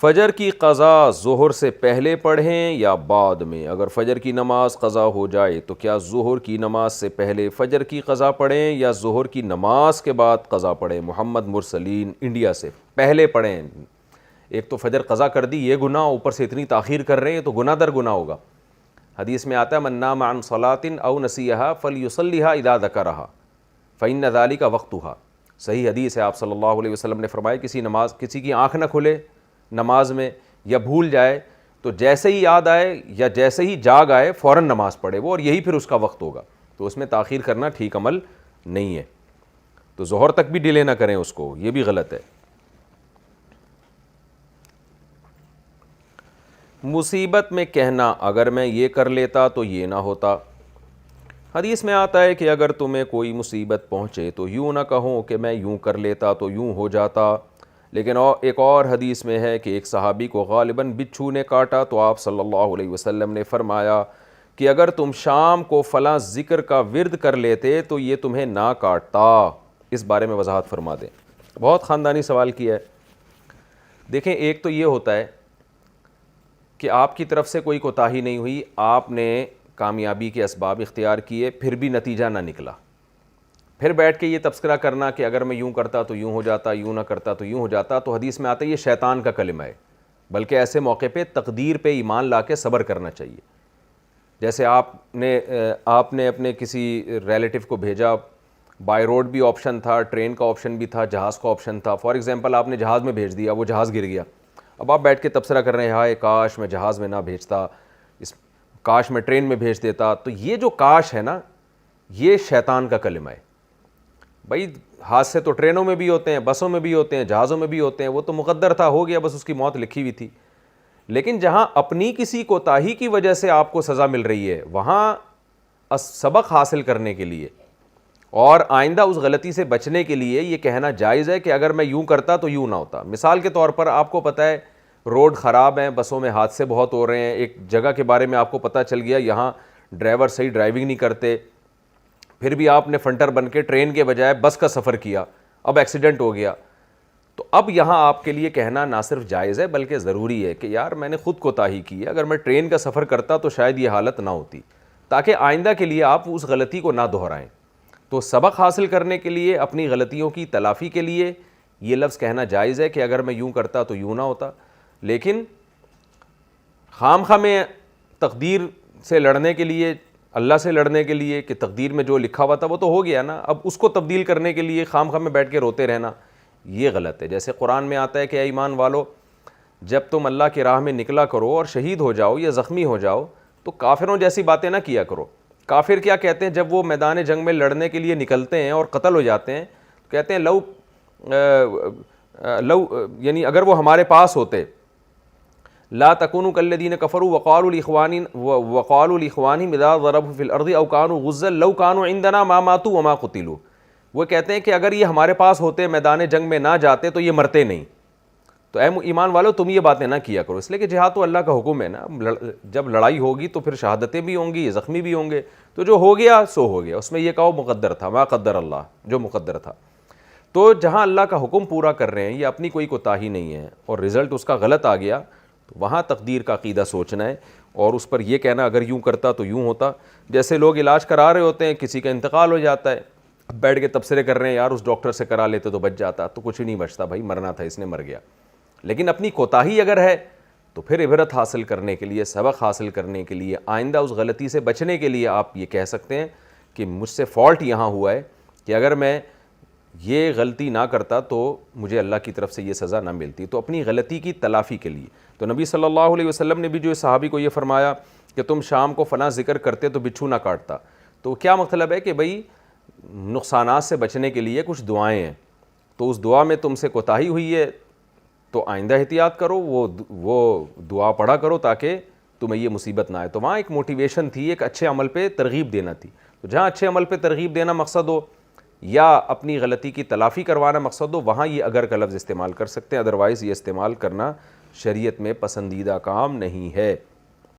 فجر کی قضا ظہر سے پہلے پڑھیں یا بعد میں؟ اگر فجر کی نماز قضا ہو جائے تو کیا ظہر کی نماز سے پہلے فجر کی قضا پڑھیں یا ظہر کی نماز کے بعد قضا پڑھیں؟ محمد مرسلین انڈیا سے۔ پہلے پڑھیں۔ ایک تو فجر قضا کر دی، یہ گناہ، اوپر سے اتنی تاخیر کر رہے ہیں تو گناہ در گناہ ہوگا۔ حدیث میں آتا ہے من نام عن صلاۃ او نسیھا فلیصلیھا اذا ذکرھا فإن ذلک وقتھا۔ صحیح حدیث ہے، آپ صلی اللہ علیہ وسلم نے فرمایا کسی کی آنکھ نہ کھلے نماز میں یا بھول جائے تو جیسے ہی یاد آئے یا جیسے ہی جاگ آئے فوراً نماز پڑھے وہ، اور یہی پھر اس کا وقت ہوگا۔ تو اس میں تاخیر کرنا ٹھیک عمل نہیں ہے، تو ظہر تک بھی ڈیلے نہ کریں اس کو، یہ بھی غلط ہے۔ مصیبت میں کہنا اگر میں یہ کر لیتا تو یہ نہ ہوتا۔ حدیث میں آتا ہے کہ اگر تمہیں کوئی مصیبت پہنچے تو یوں نہ کہو کہ میں یوں کر لیتا تو یوں ہو جاتا۔ لیکن ایک اور حدیث میں ہے کہ ایک صحابی کو غالباً بچھو نے کاٹا تو آپ صلی اللہ علیہ وسلم نے فرمایا کہ اگر تم شام کو فلاں ذکر کا ورد کر لیتے تو یہ تمہیں نہ کاٹتا۔ اس بارے میں وضاحت فرما دیں۔ بہت خاندانی سوال کیا ہے۔ دیکھیں، ایک تو یہ ہوتا ہے کہ آپ کی طرف سے کوئی کوتاہی نہیں ہوئی، آپ نے کامیابی کے اسباب اختیار کیے، پھر بھی نتیجہ نہ نکلا، پھر بیٹھ کے یہ تبصرہ کرنا کہ اگر میں یوں کرتا تو یوں ہو جاتا، یوں نہ کرتا تو یوں ہو جاتا، تو حدیث میں آتا ہے یہ شیطان کا کلمہ ہے۔ بلکہ ایسے موقع پہ تقدیر پہ ایمان لا کے صبر کرنا چاہیے۔ جیسے آپ نے اپنے کسی ریلیٹو کو بھیجا، بائی روڈ بھی آپشن تھا، ٹرین کا آپشن بھی تھا، جہاز کا آپشن تھا۔ فار ایگزامپل آپ نے جہاز میں بھیج دیا، وہ جہاز گر گیا، اب آپ بیٹھ کے تبصرہ کر رہے ہیں ہائے کاش میں جہاز میں نہ بھیجتا، کاش میں ٹرین میں بھیج دیتا۔ تو یہ جو کاش ہے نا، یہ شیطان کا کلمہ ہے۔ بھائی حادثے تو ٹرینوں میں بھی ہوتے ہیں، بسوں میں بھی ہوتے ہیں، جہازوں میں بھی ہوتے ہیں، وہ تو مقدر تھا، ہو گیا، بس اس کی موت لکھی ہوئی تھی۔ لیکن جہاں اپنی کسی کوتاہی کی وجہ سے آپ کو سزا مل رہی ہے، وہاں سبق حاصل کرنے کے لیے اور آئندہ اس غلطی سے بچنے کے لیے یہ کہنا جائز ہے کہ اگر میں یوں کرتا تو یوں نہ ہوتا۔ مثال کے طور پر آپ کو پتہ ہے روڈ خراب ہیں، بسوں میں حادثے بہت ہو رہے ہیں، ایک جگہ کے بارے میں آپ کو پتہ چل گیا یہاں ڈرائیور صحیح ڈرائیونگ نہیں کرتے، پھر بھی آپ نے فنٹر بن کے ٹرین کے بجائے بس کا سفر کیا، اب ایکسیڈنٹ ہو گیا، تو اب یہاں آپ کے لیے کہنا نہ صرف جائز ہے بلکہ ضروری ہے کہ یار میں نے خود کوتاہی کی ہے، اگر میں ٹرین کا سفر کرتا تو شاید یہ حالت نہ ہوتی، تاکہ آئندہ کے لیے آپ اس غلطی کو نہ دہرائیں۔ تو سبق حاصل کرنے کے لیے، اپنی غلطیوں کی تلافی کے لیے یہ لفظ کہنا جائز ہے کہ اگر میں یوں کرتا تو یوں نہ ہوتا۔ لیکن خام خواہ میں تقدیر سے لڑنے کے لیے، اللہ سے لڑنے کے لیے کہ تقدیر میں جو لکھا ہوا تھا وہ تو ہو گیا نا، اب اس کو تبدیل کرنے کے لیے خام خواہ میں بیٹھ کے روتے رہنا، یہ غلط ہے۔ جیسے قرآن میں آتا ہے کہ اے ایمان والو، جب تم اللہ کی راہ میں نکلا کرو اور شہید ہو جاؤ یا زخمی ہو جاؤ تو کافروں جیسی باتیں نہ کیا کرو۔ کافر کیا کہتے ہیں جب وہ میدان جنگ میں لڑنے کے لیے نکلتے ہیں اور قتل ہو جاتے ہیں، کہتے ہیں لو یعنی اگر وہ ہمارے پاس ہوتے، لا تکونوا کالذین کفروا وقالوا لاخوانہم اذا ضربوا فی الارض او کانوا غزا لو کانوا عندنا ما ماتوا وما قتلوا۔ وہ کہتے ہیں کہ اگر یہ ہمارے پاس ہوتے، میدان جنگ میں نہ جاتے تو یہ مرتے نہیں۔ تو اے ایمان والو تم یہ باتیں نہ کیا کرو، اس لیے کہ جہاد تو اللہ کا حکم ہے نا، جب لڑائی ہوگی تو پھر شہادتیں بھی ہوں گی، زخمی بھی ہوں گے، تو جو ہو گیا سو ہو گیا، اس میں یہ کہو مقدر تھا، ما قدر اللہ، جو مقدر تھا۔ تو جہاں اللہ کا حکم پورا کر رہے ہیں، یہ اپنی کوئی کوتاہی نہیں ہے اور رزلٹ اس کا غلط آ گیا، تو وہاں تقدیر کا عقیدہ سوچنا ہے اور اس پر یہ کہنا اگر یوں کرتا تو یوں ہوتا۔ جیسے لوگ علاج کرا رہے ہوتے ہیں، کسی کا انتقال ہو جاتا ہے، اب بیٹھ کے تبصرے کر رہے ہیں یار اس ڈاکٹر سے کرا لیتے تو بچ جاتا، تو کچھ نہیں بچتا بھائی، مرنا تھا اس نے مر گیا۔ لیکن اپنی کوتاہی اگر ہے تو پھر عبرت حاصل کرنے کے لیے، سبق حاصل کرنے کے لیے، آئندہ اس غلطی سے بچنے کے لیے آپ یہ کہہ سکتے ہیں کہ مجھ سے فالٹ یہاں ہوا ہے کہ اگر میں یہ غلطی نہ کرتا تو مجھے اللہ کی طرف سے یہ سزا نہ ملتی، تو اپنی غلطی کی تلافی کے لیے۔ تو نبی صلی اللہ علیہ وسلم نے بھی جو صحابی کو یہ فرمایا کہ تم شام کو فلاں ذکر کرتے تو بچھو نہ کاٹتا، تو کیا مطلب ہے کہ بھئی نقصانات سے بچنے کے لیے کچھ دعائیں ہیں، تو اس دعا میں تم سے کوتاہی ہوئی ہے تو آئندہ احتیاط کرو، وہ دعا پڑھا کرو تاکہ تمہیں یہ مصیبت نہ آئے۔ تو وہاں ایک موٹیویشن تھی، ایک اچھے عمل پہ ترغیب دینا تھی۔ تو جہاں اچھے عمل پہ ترغیب دینا مقصد ہو یا اپنی غلطی کی تلافی کروانا مقصد ہو، وہاں یہ اگر کا لفظ استعمال کر سکتے ہیں، ادروائز یہ استعمال کرنا شریعت میں پسندیدہ کام نہیں ہے۔